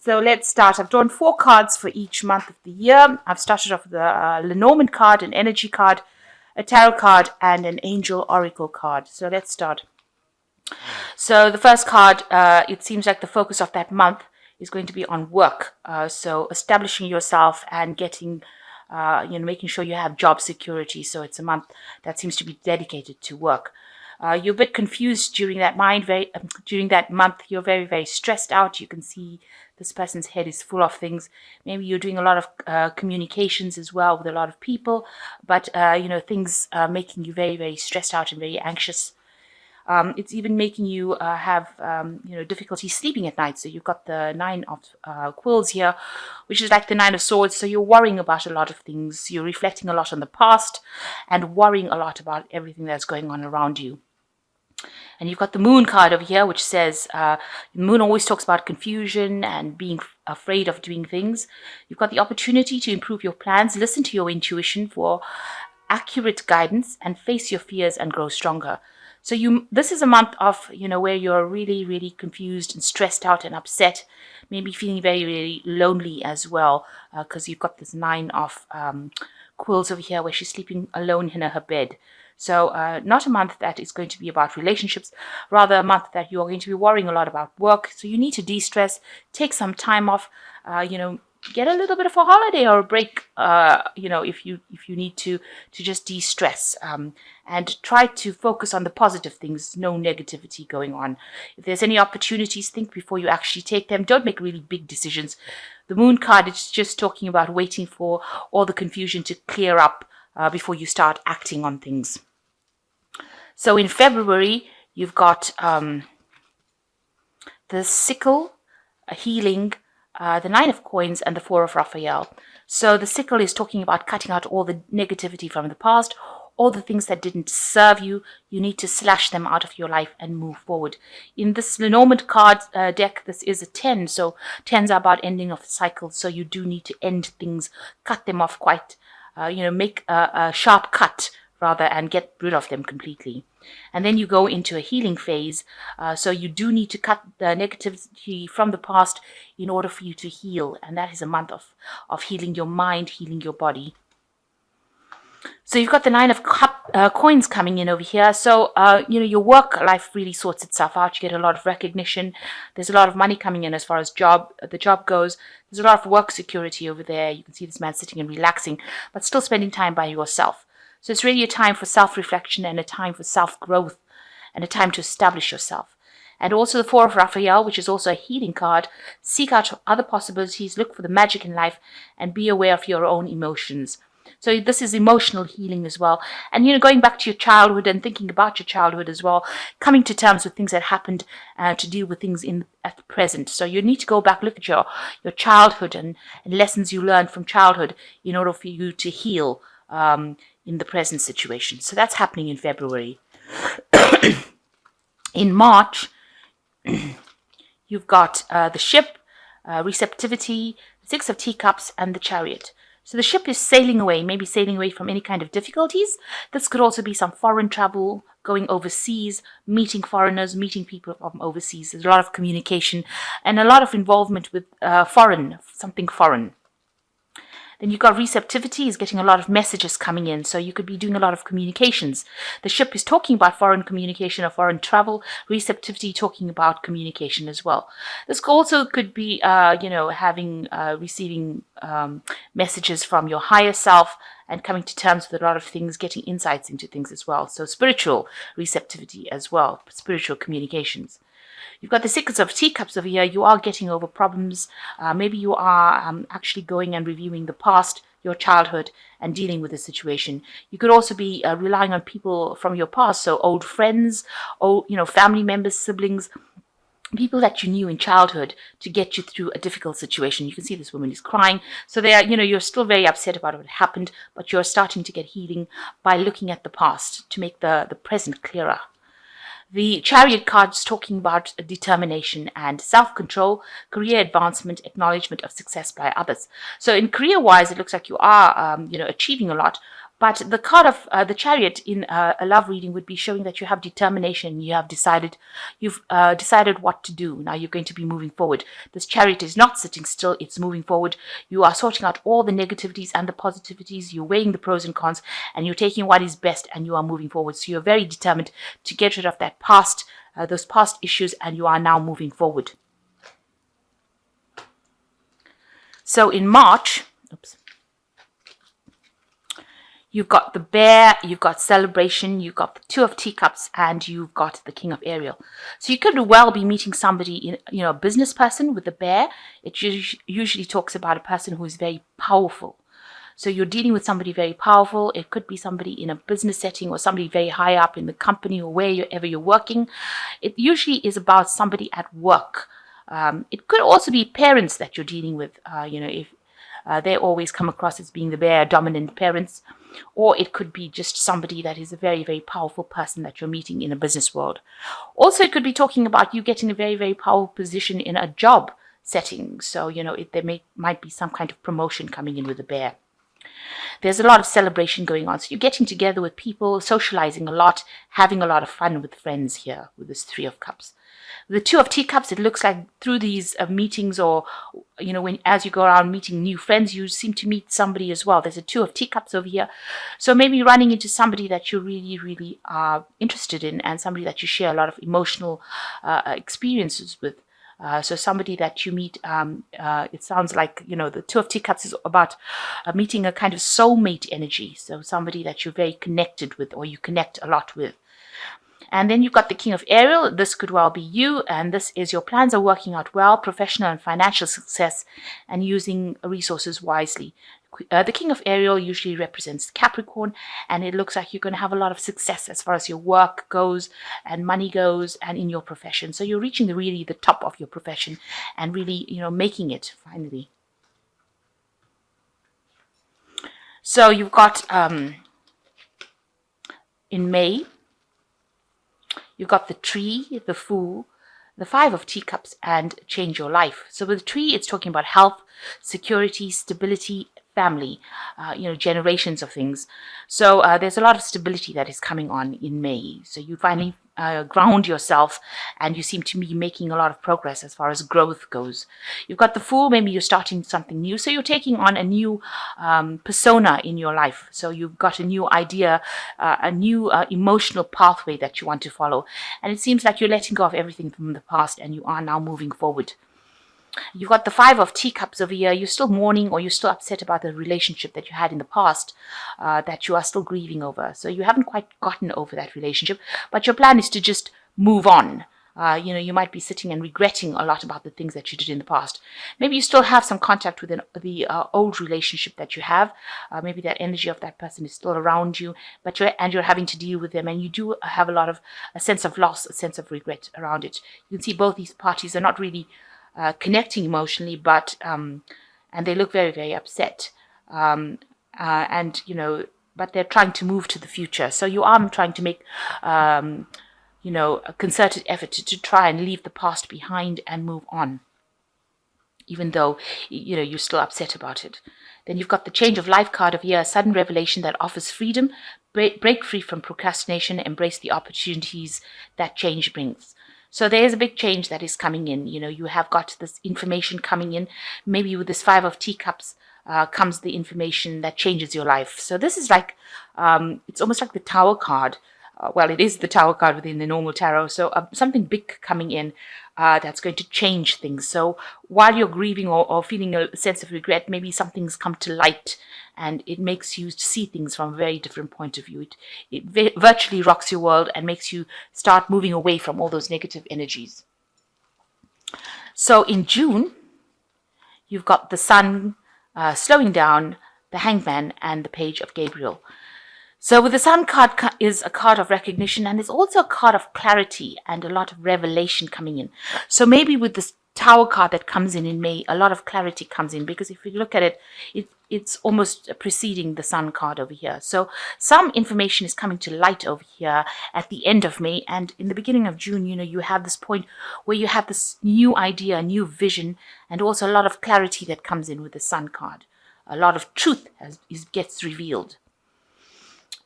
So let's start. I've drawn 4 cards for each month of the year. I've started off with a Lenormand card, an energy card, a tarot card, and an angel oracle card. So let's start. So the first card, it seems like the focus of that month is going to be on work. So establishing yourself and getting, making sure you have job security. So it's a month that seems to be dedicated to work. You're a bit confused during that month. You're very, very stressed out. You can see this person's head is full of things. Maybe you're doing a lot of communications as well with a lot of people, but things are making you very, very stressed out and very anxious. It's even making you have difficulty sleeping at night. So you've got the 9 of quills here, which is like the 9 of swords. So you're worrying about a lot of things. You're reflecting a lot on the past and worrying a lot about everything that's going on around you. And you've got the moon card over here, which says the moon always talks about confusion and being afraid of doing things. You've got the opportunity to improve your plans, listen to your intuition for accurate guidance, and face your fears and grow stronger. So this is a month of, where you're really, really confused and stressed out and upset, maybe feeling very, very lonely as well, because you've got this 9 of quills over here where she's sleeping alone in her bed. So not a month that is going to be about relationships, rather a month that you're going to be worrying a lot about work. So you need to de-stress, take some time off, get a little bit of a holiday or a break, if you need to just de-stress, and try to focus on the positive things, no negativity going on. If there's any opportunities, think before you actually take them. Don't make really big decisions. The moon card is just talking about waiting for all the confusion to clear up before you start acting on things. So in February, you've got the sickle, a healing, the 9 of coins, and the 4 of Raphael. So the sickle is talking about cutting out all the negativity from the past, all the things that didn't serve you. You need to slash them out of your life and move forward. In this Lenormand card deck, this is a 10. So 10s are about ending of the cycle. So you do need to end things, cut them off quite, make a sharp cut rather, and get rid of them completely. And then you go into a healing phase. So you do need to cut the negativity from the past in order for you to heal. And that is a month of healing your mind, healing your body. So you've got the 9 of coins coming in over here. So, your work life really sorts itself out. You get a lot of recognition. There's a lot of money coming in as far as the job goes. There's a lot of work security over there. You can see this man sitting and relaxing, but still spending time by yourself. So it's really a time for self-reflection and a time for self-growth and a time to establish yourself. And also the 4 of Raphael, which is also a healing card. Seek out other possibilities, look for the magic in life, and be aware of your own emotions. So this is emotional healing as well. And, going back to your childhood and thinking about your childhood as well, coming to terms with things that happened, to deal with things at the present. So you need to go back, look at your childhood and lessons you learned from childhood in order for you to heal in the present situation. So that's happening in February. In March, you've got the ship, receptivity, 6 of teacups, and the chariot. So the ship is sailing away, maybe sailing away from any kind of difficulties. This could also be some foreign travel, going overseas, meeting foreigners, meeting people from overseas. There's a lot of communication and a lot of involvement with something foreign. Then you've got receptivity, is getting a lot of messages coming in. So you could be doing a lot of communications. The ship is talking about foreign communication or foreign travel. Receptivity talking about communication as well. This also could be, receiving messages from your higher self and coming to terms with a lot of things, getting insights into things as well. So spiritual receptivity as well, spiritual communications. You've got the 6 of teacups over here. You are getting over problems. Maybe you are actually going and reviewing the past, your childhood, and dealing with the situation. You could also be relying on people from your past, so old friends, family members, siblings, people that you knew in childhood to get you through a difficult situation. You can see this woman is crying. So they are, you're still very upset about what happened, but you're starting to get healing by looking at the past to make the present clearer. The chariot card is talking about determination and self-control, career advancement, acknowledgement of success by others. So in career-wise, it looks like you are, achieving a lot, But the card of the Chariot in a love reading would be showing that you have determination. You've decided what to do. Now you're going to be moving forward. This Chariot is not sitting still. It's moving forward. You are sorting out all the negativities and the positivities. You're weighing the pros and cons, and you're taking what is best, and you are moving forward. So you're very determined to get rid of that past, those past issues, and you are now moving forward. So in March, you've got the Bear, you've got Celebration, you've got the Two of Teacups, and you've got the King of Ariel. So you could well be meeting somebody, a business person with the Bear. It usually talks about a person who is very powerful. So you're dealing with somebody very powerful. It could be somebody in a business setting or somebody very high up in the company or wherever you're working. It usually is about somebody at work. It could also be parents that you're dealing with, if they always come across as being the Bear, dominant parents. Or it could be just somebody that is a very, very powerful person that you're meeting in a business world. Also, it could be talking about you getting a very, very powerful position in a job setting. So, might be some kind of promotion coming in with the Bear. There's a lot of celebration going on. So you're getting together with people, socializing a lot, having a lot of fun with friends here with this Three of Cups. The Two of Teacups, it looks like through these meetings or, as you go around meeting new friends, you seem to meet somebody as well. There's a Two of Teacups over here. So maybe running into somebody that you really, really are interested in and somebody that you share a lot of emotional experiences with. So somebody that you meet, it sounds like, the Two of Teacups is about meeting a kind of soulmate energy. So somebody that you're very connected with or you connect a lot with. And then you've got the King of Ariel. This could well be you. And this is your plans are working out well, professional and financial success, and using resources wisely. The King of Ariel usually represents Capricorn, and it looks like you're going to have a lot of success as far as your work goes and money goes and in your profession. So you're reaching really the top of your profession and really, making it finally. So you've got in May, you've got the Tree, the Fool, the Five of Teacups, and Change Your Life. So with the Tree, it's talking about health, security, stability, family, generations of things. So there's a lot of stability that is coming on in May. So you finally ground yourself and you seem to be making a lot of progress as far as growth goes. You've got the Fool, maybe you're starting something new. So you're taking on a new persona in your life. So you've got a new idea, a new emotional pathway that you want to follow. And it seems like you're letting go of everything from the past and you are now moving forward. You've got the Five of Teacups over here. You're still mourning or you're still upset about the relationship that you had in the past that you are still grieving over. So you haven't quite gotten over that relationship, but your plan is to just move on. You might be sitting and regretting a lot about the things that you did in the past. Maybe you still have some contact with the old relationship that you have. Maybe that energy of that person is still around you, but you're having to deal with them, and you do have a sense of loss, a sense of regret around it. You can see both these parties are not really connecting emotionally, but and they look very, very upset, but they're trying to move to the future. So you are trying to make a concerted effort to try and leave the past behind and move on, even though you're still upset about it. Then you've got the Change of Life card of here, a sudden revelation that offers freedom. Break free from procrastination, embrace the opportunities that change brings. So there's a big change that is coming in. You have got this information coming in. Maybe with this Five of Teacups comes the information that changes your life. So this is like, it's almost like the Tower card. Well, it is the Tower card within the normal tarot. So something big coming in that's going to change things. So while you're grieving or feeling a sense of regret, maybe something's come to light and it makes you see things from a very different point of view. It virtually rocks your world and makes you start moving away from all those negative energies. So in June, you've got the Sun slowing down, the Hangman, and the Page of Gabriel. So with the Sun card is a card of recognition, and it's also a card of clarity and a lot of revelation coming in. So maybe with this Tower card that comes in May, a lot of clarity comes in, because if you look at it, it's almost preceding the Sun card over here. So some information is coming to light over here at the end of May, and in the beginning of June, you have this point where you have this new idea, a new vision, and also a lot of clarity that comes in with the Sun card. A lot of truth gets revealed.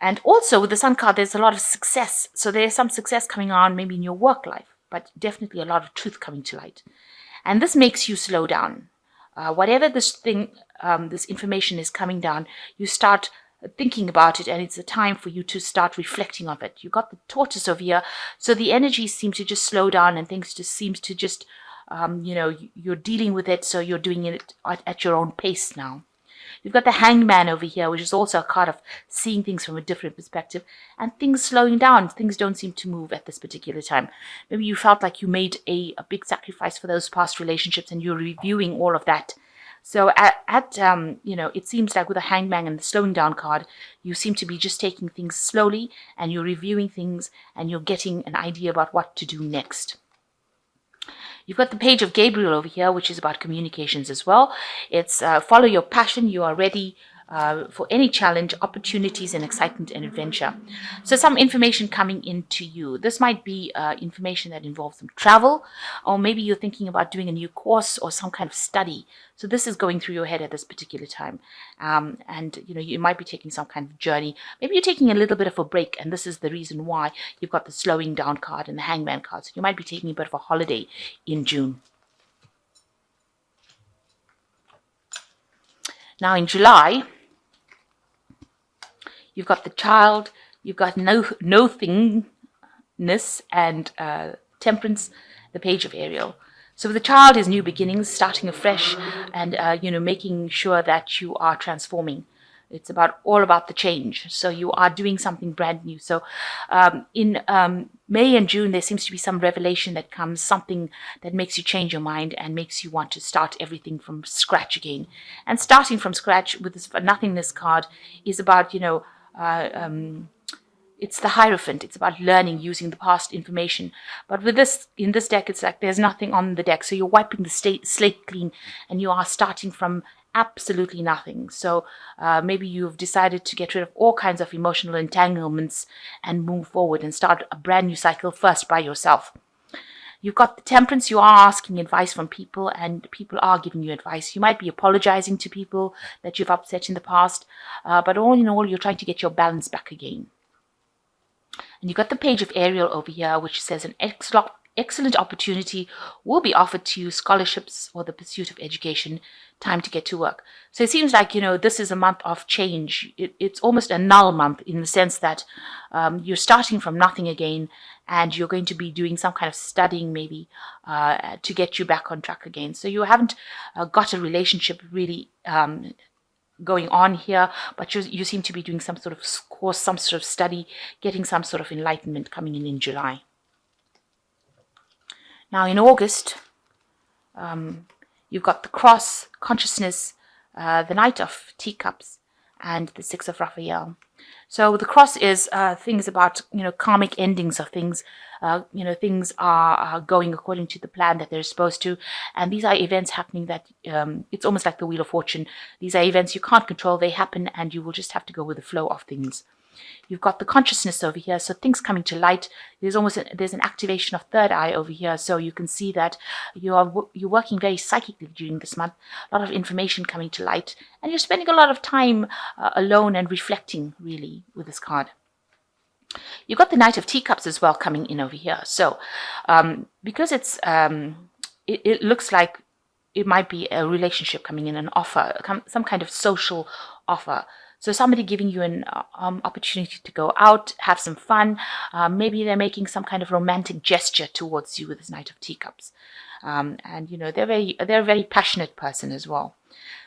And also with the Sun card, there's a lot of success. So there's some success coming on maybe in your work life, but definitely a lot of truth coming to light. And this makes you slow down. Whatever this information is coming down, you start thinking about it, and it's a time for you to start reflecting on it. You got the tortoise over here, so the energy seems to just slow down, and things just seems to just, you're dealing with it, so you're doing it at your own pace now. You've got the hangman over here, which is also a card of seeing things from a different perspective and things slowing down. Things don't seem to move at this particular time. Maybe you felt like you made a big sacrifice for those past relationships and you're reviewing all of that. So it seems like with the hangman and the slowing down card, you seem to be just taking things slowly and you're reviewing things and you're getting an idea about what to do next. You've got the page of Gabriel over here, which is about communications as well. It's follow your passion. You are ready for any challenge, opportunities, and excitement and adventure. So some information coming into you. This might be information that involves some travel, or maybe you're thinking about doing a new course or some kind of study. So this is going through your head at this particular time. And you might be taking some kind of journey. Maybe you're taking a little bit of a break, and this is the reason why you've got the slowing down card and the hangman card. So you might be taking a bit of a holiday in June. Now in July, you've got the child, you've got nothingness and temperance, the page of Ariel. So the child is new beginnings, starting afresh, and making sure that you are transforming. It's all about the change. So you are doing something brand new. So in May and June, there seems to be some revelation that comes, something that makes you change your mind and makes you want to start everything from scratch again. And starting from scratch with this nothingness card is about, it's the Hierophant. It's about learning, using the past information. But with this, in this deck, it's like there's nothing on the deck. So you're wiping the slate clean and you are starting from absolutely nothing. So maybe you've decided to get rid of all kinds of emotional entanglements and move forward and start a brand new cycle first by yourself. You've got the temperance. You are asking advice from people and people are giving you advice. You might be apologizing to people that you've upset in the past. But all in all, you're trying to get your balance back again. And you've got the page of Ariel over here, which says an excellent opportunity will be offered to you, scholarships or the pursuit of education, time to get to work. So it seems like, this is a month of change. It's almost a null month in the sense that you're starting from nothing again and you're going to be doing some kind of studying maybe to get you back on track again. So you haven't got a relationship really going on here, but you seem to be doing some sort of course, some sort of study, getting some sort of enlightenment coming in July. Now in August, you've got the cross, consciousness, the Knight of Teacups, and the Six of Raphael. So the cross is things about, karmic endings of things. Things are going according to the plan that they're supposed to. And these are events happening that it's almost like the Wheel of Fortune. These are events you can't control. They happen and you will just have to go with the flow of things. You've got the consciousness over here, so things coming to light. There's an activation of third eye over here, so you can see that you're working very psychically during this month. A lot of information coming to light, and you're spending a lot of time alone and reflecting really with this card. You've got the Knight of Teacups as well coming in over here. So because it's it looks like it might be a relationship coming in, an offer, some kind of social offer. So somebody giving you an opportunity to go out, have some fun. Maybe they're making some kind of romantic gesture towards you with this Knight of Teacups. And they're a very passionate person as well.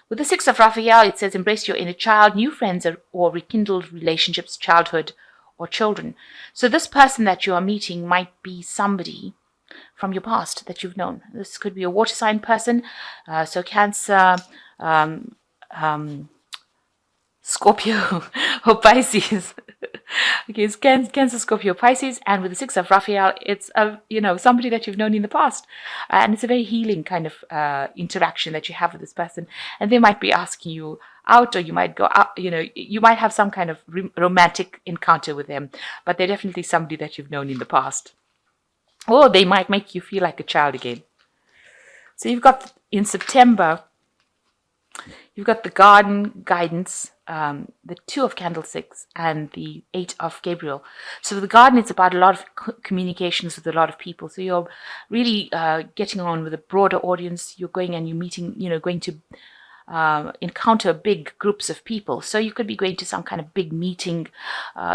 With the Six of Raphael, it says embrace your inner child, new friends or rekindled relationships, childhood or children. So this person that you are meeting might be somebody from your past that you've known. This could be a water sign person, so Cancer, Scorpio or Pisces. Okay, it's Cancer, Scorpio, Pisces, and with the Six of Raphael, it's somebody that you've known in the past, and it's a very healing kind of interaction that you have with this person, and they might be asking you out, or you might go out. You might have some kind of romantic encounter with them, but they're definitely somebody that you've known in the past, or they might make you feel like a child again. So you've got in September. You've got the garden guidance, the Two of Candlesticks, and the Eight of Gabriel. So the garden is about a lot of communications with a lot of people. So you're really getting on with a broader audience. You're going and you're meeting, going to encounter big groups of people. So you could be going to some kind of big meeting,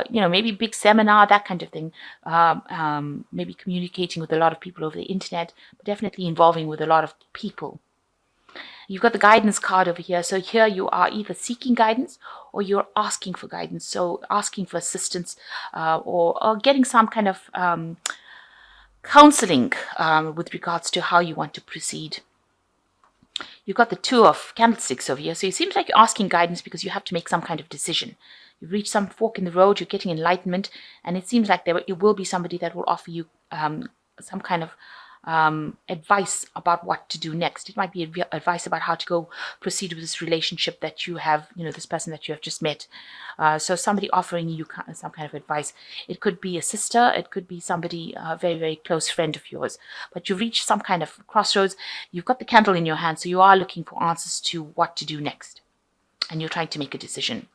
maybe big seminar, that kind of thing. Maybe communicating with a lot of people over the internet, but definitely involving with a lot of people. You've got the guidance card over here. So here you are either seeking guidance or you're asking for guidance. So asking for assistance or getting some kind of counseling with regards to how you want to proceed. You've got the Two of Candlesticks over here. So it seems like you're asking guidance because you have to make some kind of decision. You've reached some fork in the road. You're getting enlightenment. And it seems like it will be somebody that will offer you some kind of advice about what to do next. It might be advice about how to go proceed with this relationship that you have, this person that you have just met. So somebody offering you some kind of advice. It could be a sister. It could be somebody, a very, very close friend of yours. But you've reached some kind of crossroads. You've got the candle in your hand. So you are looking for answers to what to do next. And you're trying to make a decision.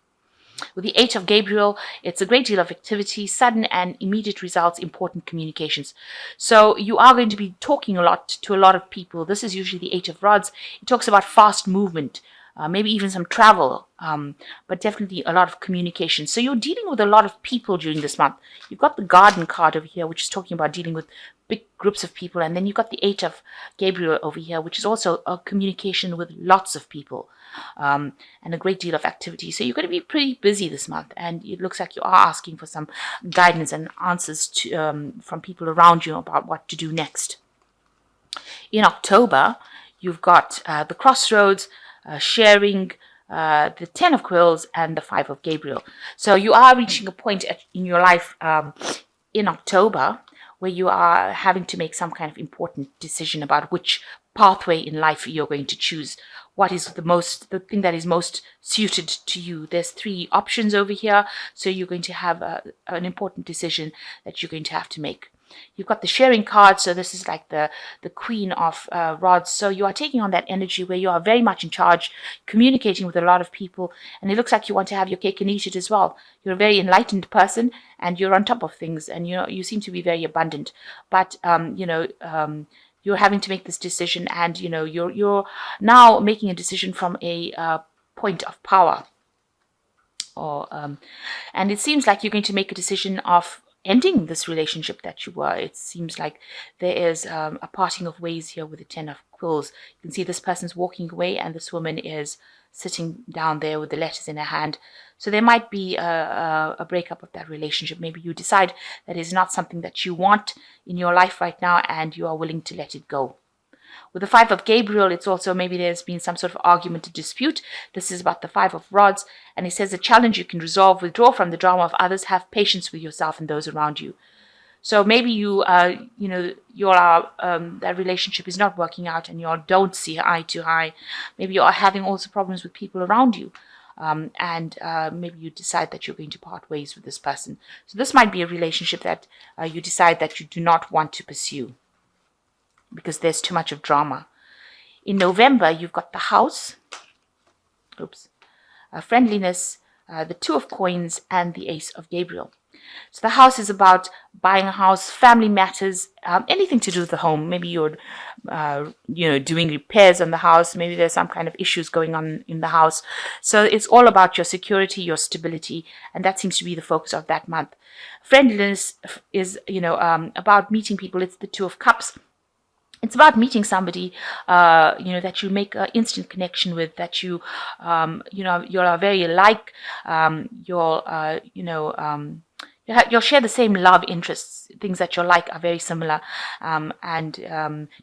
With the Eight of Gabriel, it's a great deal of activity, sudden and immediate results, important communications. So you are going to be talking a lot to a lot of people. This is usually the Eight of Rods. It talks about fast movement, maybe even some travel, but definitely a lot of communication. So you're dealing with a lot of people during this month. You've got the Garden card over here, which is talking about dealing with big groups of people. And then you've got the Eight of Gabriel over here, which is also a communication with lots of people. And a great deal of activity. So you're going to be pretty busy this month, and it looks like you are asking for some guidance and answers from people around you about what to do next. In October, you've got the Crossroads, sharing, the Ten of Quills, and the Five of Gabriel. So you are reaching a point in your life in October where you are having to make some kind of important decision about which pathway in life you're going to choose. What is the thing that is most suited to you? There's 3 options over here. So you're going to have an important decision that you're going to have to make. You've got the sharing card. So this is like the Queen of Rods. So you are taking on that energy where you are very much in charge, communicating with a lot of people. And it looks like you want to have your cake and eat it as well. You're a very enlightened person and you're on top of things. And you seem to be very abundant. But, you're having to make this decision, and you're now making a decision from a point of power, and it seems like you're going to make a decision of ending this relationship that you were. It seems like there is a parting of ways here with the Ten of Quills. You can see this person's walking away, and this woman is sitting down there with the letters in her hand. So there might be a breakup of that relationship. Maybe you decide that is not something that you want in your life right now, and you are willing to let it go. With the Five of Gabriel, it's also maybe there's been some sort of argument or dispute. This is about the Five of Rods, and it says a challenge you can resolve, withdraw from the drama of others, have patience with yourself and those around you. So maybe that relationship is not working out and you don't see eye to eye. Maybe you are having also problems with people around you. And maybe you decide that you're going to part ways with this person. So this might be a relationship that you decide that you do not want to pursue because there's too much of drama. In November, you've got the House, friendliness, the Two of Coins, and the Ace of Gabriel. So the House is about buying a house, family matters, anything to do with the home. Maybe you're, doing repairs on the house. Maybe there's some kind of issues going on in the house. So it's all about your security, your stability, and that seems to be the focus of that month. Friendliness is, about meeting people. It's the Two of Cups. It's about meeting somebody, that you make an instant connection with, that you are very alike. You'll share the same love interests. Things that you like are very similar, and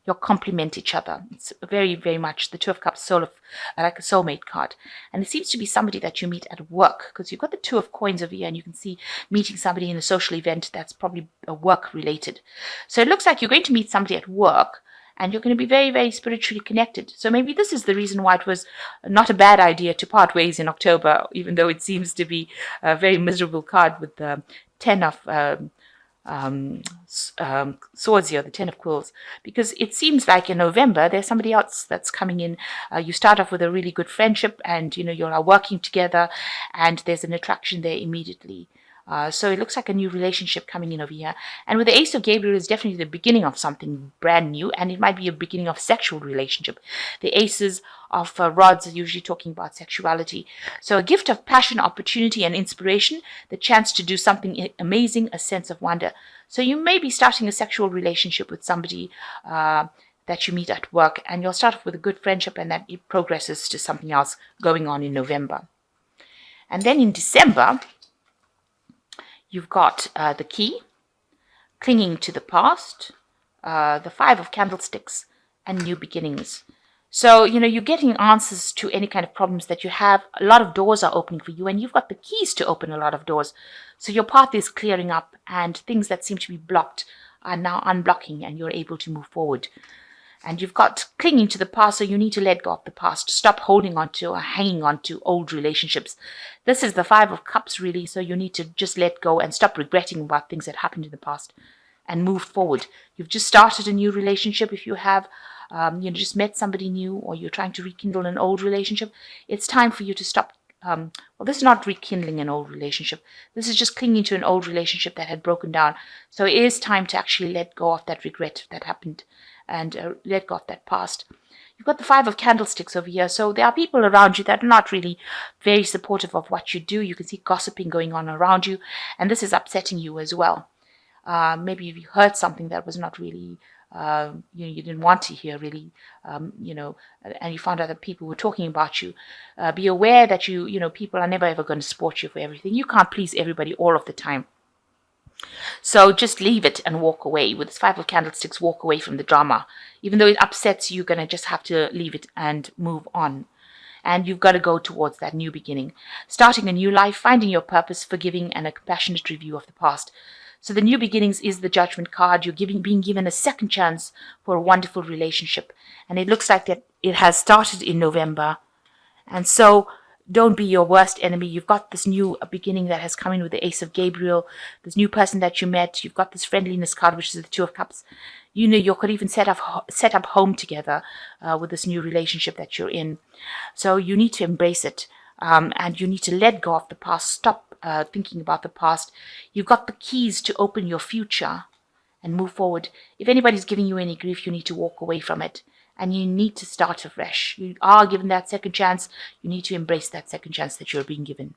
you'll complement each other. It's very, very much the Two of Cups, like a soulmate card. And it seems to be somebody that you meet at work, because you've got the Two of Coins over here, and you can see meeting somebody in a social event that's probably work related. So it looks like you're going to meet somebody at work, and you're going to be very, very spiritually connected. So maybe this is the reason why it was not a bad idea to part ways in October, even though it seems to be a very miserable card with the Ten of swords here, the Ten of Quills, because it seems like in November there's somebody else that's coming in. You start off with a really good friendship, and you are working together, and there's an attraction there immediately. So it looks like a new relationship coming in over here. And with the Ace of Gabriel is definitely the beginning of something brand new, and it might be a beginning of sexual relationship. The Aces of Rods are usually talking about sexuality. So a gift of passion, opportunity, and inspiration, the chance to do something amazing, a sense of wonder. So you may be starting a sexual relationship with somebody that you meet at work, and you'll start off with a good friendship, and that it progresses to something else going on in November. And then in December, you've got the Key, clinging to the past, the Five of Candlesticks, and new beginnings. So, you're getting answers to any kind of problems that you have. A lot of doors are opening for you, and you've got the keys to open a lot of doors. So your path is clearing up, and things that seem to be blocked are now unblocking, and you're able to move forward. And you've got clinging to the past, so you need to let go of the past. Stop holding on to or hanging on to old relationships. This is the Five of Cups, really, so you need to just let go and stop regretting about things that happened in the past and move forward. You've just started a new relationship. If you have just met somebody new, or you're trying to rekindle an old relationship, it's time for you to stop. This is not rekindling an old relationship. This is just clinging to an old relationship that had broken down. So it is time to actually let go of that regret that happened, and let go of that past. You've got the Five of Candlesticks over here. So there are people around you that are not really very supportive of what you do. You can see gossiping going on around you, and this is upsetting you as well. Maybe you heard something that was not really, you didn't want to hear really, and you found out that people were talking about you. Be aware that people are never ever going to support you for everything. You can't please everybody all of the time. So just leave it and walk away. With this Five of Candlesticks, walk away from the drama. Even though it upsets you, you're going to just have to leave it and move on. And you've got to go towards that new beginning. Starting a new life, finding your purpose, forgiving, and a compassionate review of the past. So the new beginnings is the Judgment card. You're being given a second chance for a wonderful relationship. And it looks like that it has started in November. And so don't be your worst enemy. You've got this new beginning that has come in with the Ace of Gabriel, this new person that you met. You've got this friendliness card, which is the Two of Cups. You could even set up home together with this new relationship that you're in. So you need to embrace it, and you need to let go of the past. Stop thinking about the past. You've got the keys to open your future and move forward. If anybody's giving you any grief, you need to walk away from it. And you need to start afresh. You are given that second chance. You need to embrace that second chance that you're being given.